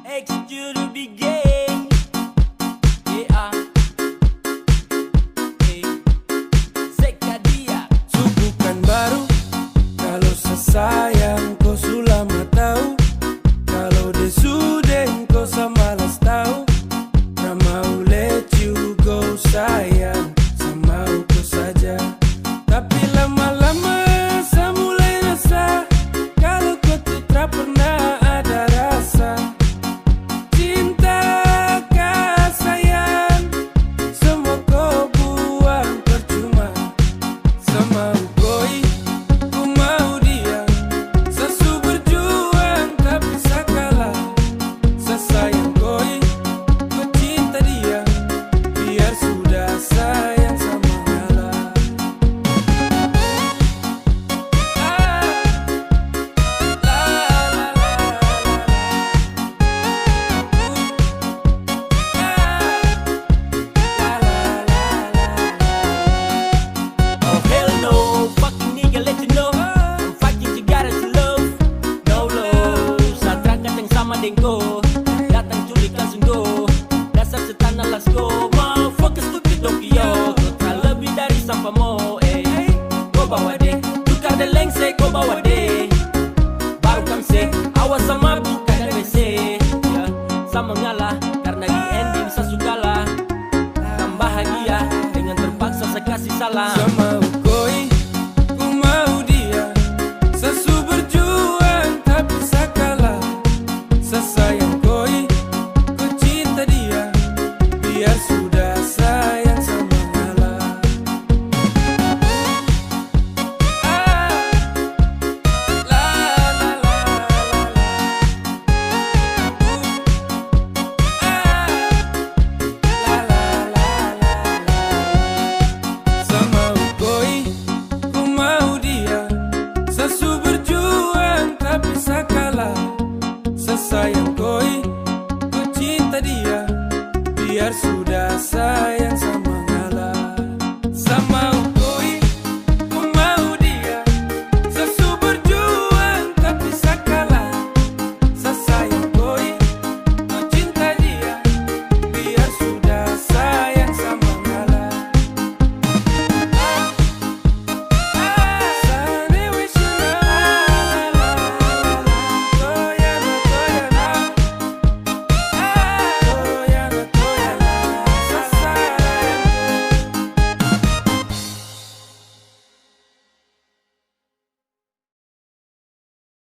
X juru begin. Yeah. Seka dia. Bukan baru kalau sesayang kau sulama tahu. Kalau dia sudah kau samalas tahu. Tak mau let you go sayang, sama kau saja. Tapi lama-lama saya mulai rasa kalau kau tuh tak pernah ada rasa. Cinta kah sayang, semua kau buang percuma. Sama koi, ku mau dia. Sesu berjuang tapi saya kalah. Saya sayang koi, ku cinta dia. Biar sudah sayang sama ngalah. Oh hell no, fucking nigga let you know. I'm fighting together to love. No love, saat rangkat yang sama dengko. Datang culikan sungguh. Dasar setan alas go. Mau fokus stupid Tokyo. Kau tak lebih dari sampah mo. Kau bawa deh, tukar the lengse kau bawa